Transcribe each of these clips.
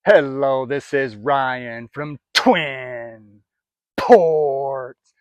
Hello, this is Ryan from Twin Ports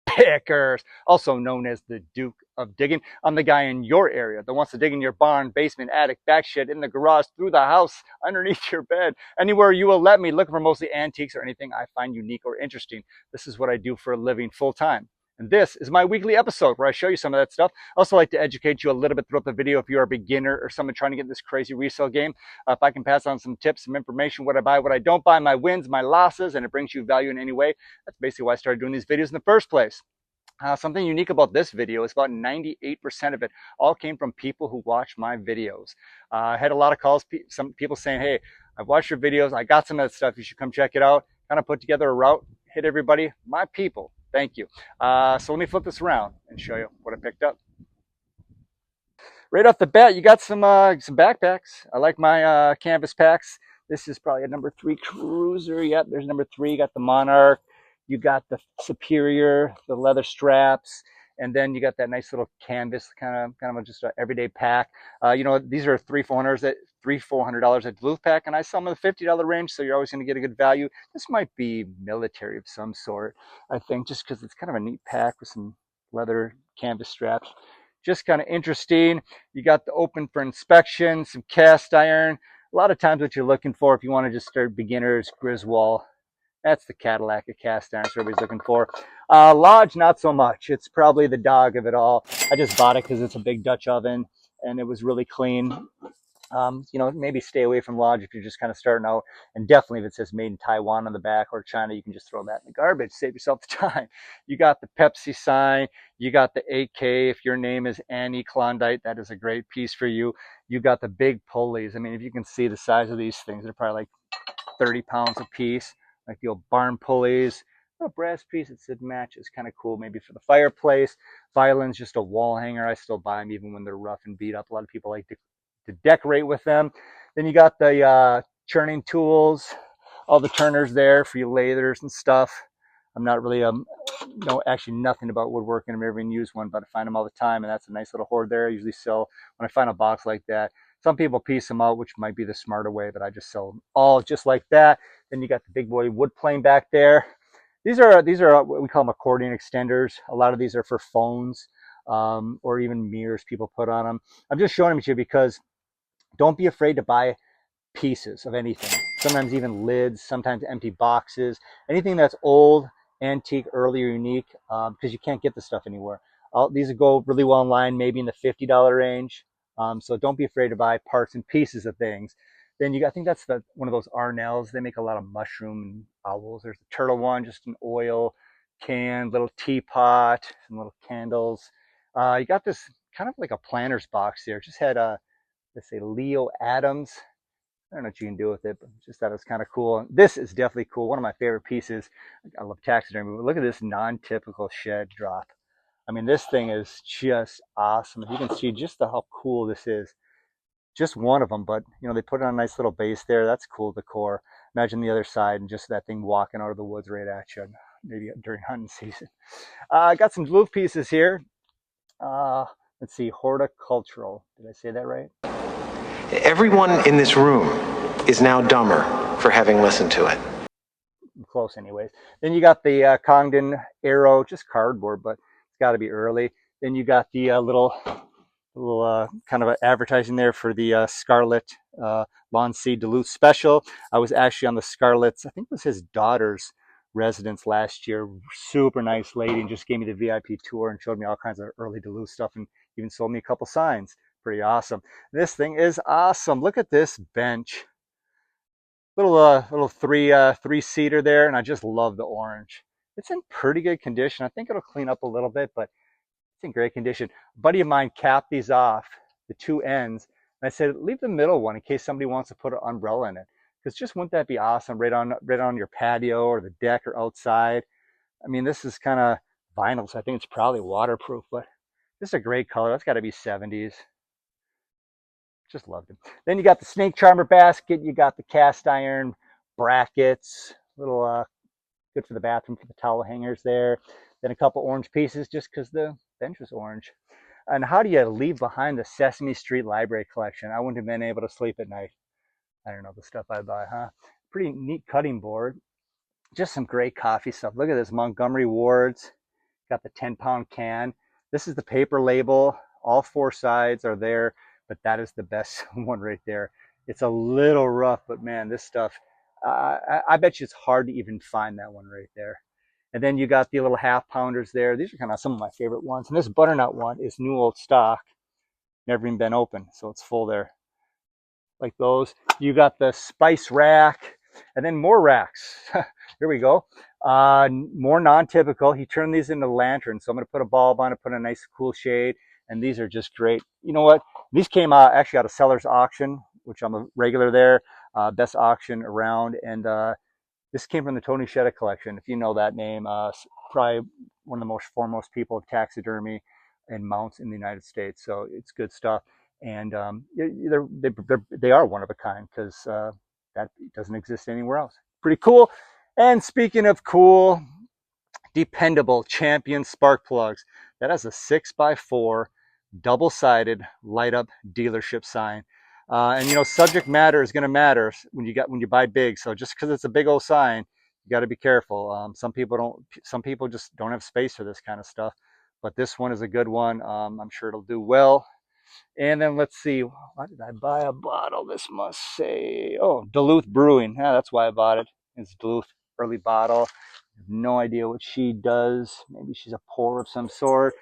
Pickers, also known as the Duke of Digging. I'm the guy in your area that wants to dig in your barn, basement, attic, back shed, in the garage, through the house, underneath your bed, anywhere you will let me, looking for mostly antiques or anything I find unique or interesting. This is what I do for a living full time. And this is my weekly episode where I show you some of that stuff. I also like to educate you a little bit throughout the video if you're a beginner or someone trying to get in this crazy resale game. If I can pass on some tips, some information, what I buy, what I don't buy, my wins, my losses, and it brings you value in any way, that's basically why I started doing these videos in the first place. Something unique about this video is about 98% of it all came from people who watch my videos. I had a lot of calls, some people saying, hey, I've watched your videos, I got some of that stuff, you should come check it out. Kind of put together a route, hit everybody, my people, thank you. So let me flip this around and show you what I picked up. Right off the bat, you got some backpacks. I like my canvas packs. This is probably a number 3 cruiser. Yep, there's number 3. You got the Monarch. You got the Superior, the leather straps, and then you got that nice little canvas kind of just an everyday pack. These are $300-$400 at Duluth Pack, and I sell them in the $50 range, so you're always going to get a good value. This might be military of some sort, I think, just because it's kind of a neat pack with some leather canvas straps. Just kind of interesting. You got the open for inspection, some cast iron. A lot of times what you're looking for if you want to just start beginners, Griswold. That's the Cadillac of cast iron, so everybody's looking for. Lodge, not so much. It's probably the dog of it all. I just bought it because it's a big Dutch oven and it was really clean. Maybe stay away from Lodge if you're just kind of starting out. And definitely if it says made in Taiwan on the back or China, you can just throw that in the garbage. Save yourself the time. You got the Pepsi sign. You got the 8K. If your name is Annie Klondike, that is a great piece for you. You got the big pulleys. I mean, if you can see the size of these things, they're probably like 30 pounds a piece. Like the old barn pulleys. A brass piece that said match is kind of cool, maybe for the fireplace. Violins, just a wall hanger. I still buy them even when they're rough and beat up. A lot of people like to decorate with them. Then you got the churning tools, all the turners there for your lathes and stuff. I'm not really know actually nothing about woodworking. I've never even used one, but I find them all the time, and that's a nice little hoard there. I usually sell when I find a box like that. Some people piece them out, which might be the smarter way, but I just sell them all just like that. Then you got the big boy wood plane back there. These are what we call them accordion extenders. A lot of these are for phones or even mirrors people put on them. I'm just showing them to you because don't be afraid to buy pieces of anything. Sometimes even lids, sometimes empty boxes, anything that's old, antique, early, or unique, because you can't get the stuff anywhere. These will go really well online, maybe in the $50 range. So don't be afraid to buy parts and pieces of things. Then I think that's one of those Arnells. They make a lot of mushroom and owls. There's the turtle one, just an oil can, little teapot, some little candles. You got this kind of like a planter's box here. Just had let's say Leo Adams. I don't know what you can do with it, but just thought it was kind of cool. This is definitely cool. One of my favorite pieces. I love taxidermy, but look at this non-typical shed drop. I mean, this thing is just awesome. If you can see just how cool this is. Just one of them, but they put it on a nice little base there. That's cool decor. Imagine the other side and just that thing walking out of the woods right at you, maybe during hunting season. I got some Duluth pieces here. Let's see, horticultural. Did I say that right? Everyone in this room is now dumber for having listened to it. Close anyways. Then you got the Congdon Arrow, just cardboard, but it's got to be early. Then you got the little kind of advertising there for the Scarlet Lawn Seed Duluth special. I was actually on the Scarlet's, I think it was his daughter's residence last year. Super nice lady, and just gave me the VIP tour and showed me all kinds of early Duluth stuff and even sold me a couple signs. Pretty awesome. This thing is awesome. Look at this bench. Little three-seater there, and I just love the orange. It's in pretty good condition. I think it'll clean up a little bit, but it's in great condition. A buddy of mine capped these off, the two ends, and I said, leave the middle one in case somebody wants to put an umbrella in it. Because just wouldn't that be awesome right on your patio or the deck or outside? I mean, this is kind of vinyl, so I think it's probably waterproof, but this is a great color. That's got to be 70s. Just loved it. Then you got the snake charmer basket. You got the cast iron brackets, little good for the bathroom for the towel hangers there. Then a couple orange pieces just because the bench was orange. And how do you leave behind the Sesame Street Library collection? I wouldn't have been able to sleep at night. I don't know the stuff I buy, huh? Pretty neat cutting board. Just some great coffee stuff. Look at this Montgomery Ward's. Got the 10-pound can. This is the paper label. All four sides are there, but that is the best one right there. It's a little rough, but man, this stuff, I bet you it's hard to even find that one right there. And then you got the little half pounders there. These are kind of some of my favorite ones. And this butternut one is new old stock, never even been opened, so it's full there. Like those. You got the spice rack, and then more racks. Here we go. More non-typical. He turned these into lanterns, so I'm going to put a bulb on it, put a nice cool shade, and these are just great. You know what? These came out actually out of Seller's Auction, which I'm a regular there, best auction around, and this came from the Tony Shetta collection. If you know that name, probably one of the most foremost people of taxidermy and mounts in the United States. So it's good stuff, and they are one of a kind because that doesn't exist anywhere else. Pretty cool. And speaking of cool, dependable champion spark plugs. That has a 6x4 double-sided light up dealership sign. And you know, subject matter is going to matter when you buy big. So just because it's a big old sign, you got to be careful. Some people just don't have space for this kind of stuff. But this one is a good one. I'm sure it'll do well. And then let's see, why did I buy a bottle? This must say, oh, Duluth Brewing. Yeah, that's why I bought it. It's Duluth early bottle. I have no idea what she does. Maybe she's a pour of some sort.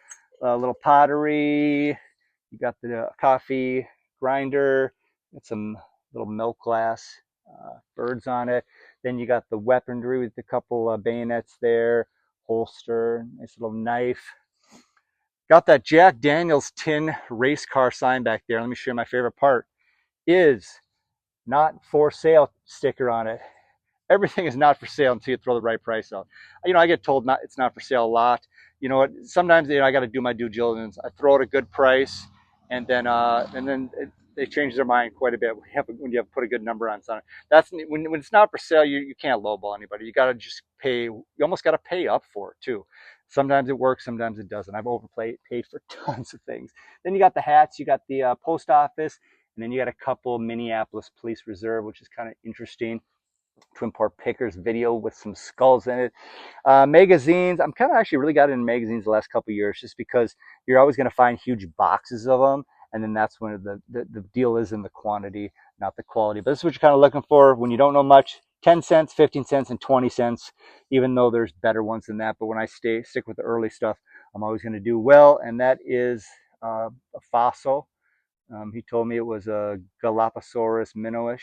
A little pottery. You got the coffee grinder. Got some little milk glass birds on it. Then you got the weaponry with a couple bayonets there, holster, nice little knife. Got that Jack Daniels tin race car sign back there. Let me show you my favorite part. Is not for sale sticker on it. Everything is not for sale until you throw the right price out. You know, I get told it's not for sale a lot. You know what? Sometimes I got to do my due diligence. I throw out a good price, and then they change their mind quite a bit when you have put a good number on something. That's when it's not for sale. You can't lowball anybody. You got to just pay. You almost got to pay up for it too. Sometimes it works, sometimes it doesn't. I've paid for tons of things. Then you got the hats. You got the post office, and then you got a couple Minneapolis Police Reserve, which is kind of interesting. Twin Port Pickers video with some skulls in it. Magazines, I'm kind of actually really got into magazines the last couple of years just because you're always going to find huge boxes of them. And then that's when the deal is in the quantity, not the quality. But this is what you're kind of looking for when you don't know much. 10 cents, 15 cents, and 20 cents, even though there's better ones than that. But when I stick with the early stuff, I'm always going to do well. And that is a fossil. He told me it was a Galapagos minnowish,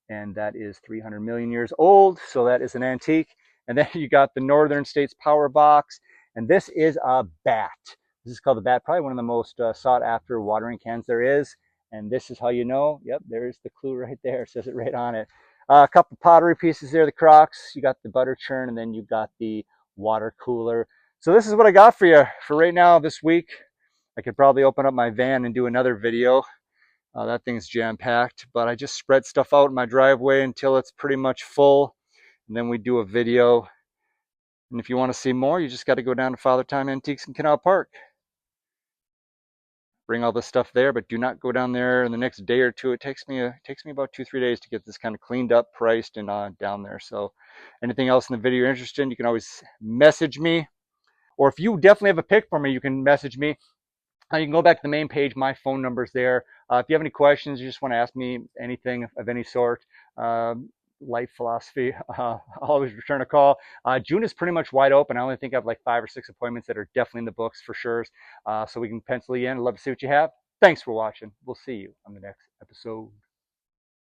and that is 300 million years old, so that is an antique. And then you got the Northern States Power Box, and this is a bat. This is called the bat, probably one of the most sought after watering cans there is. And this is how you know. Yep, there's the clue right there. It says it right on it. A couple pottery pieces there, the Crocs. You got the butter churn, and then you got the water cooler. So this is what I got for you for right now this week. I could probably open up my van and do another video. That thing's jam-packed, but I just spread stuff out in my driveway until it's pretty much full, and then we do a video. And if you want to see more, you just got to go down to Father Time Antiques in Canal Park. Bring all this stuff there, but do not go down there in the next day or two. It takes me about 2-3 days to get this kind of cleaned up, priced, and down there. So anything else in the video you're interested in, you can always message me. Or if you definitely have a pick for me, you can message me. You can go back to the main page. My phone number's there. If you have any questions, you just want to ask me anything of any sort, life philosophy, I'll always return a call. June is pretty much wide open. I only think I have like 5 or 6 appointments that are definitely in the books for sure. So we can pencil you in. I'd love to see what you have. Thanks for watching. We'll see you on the next episode.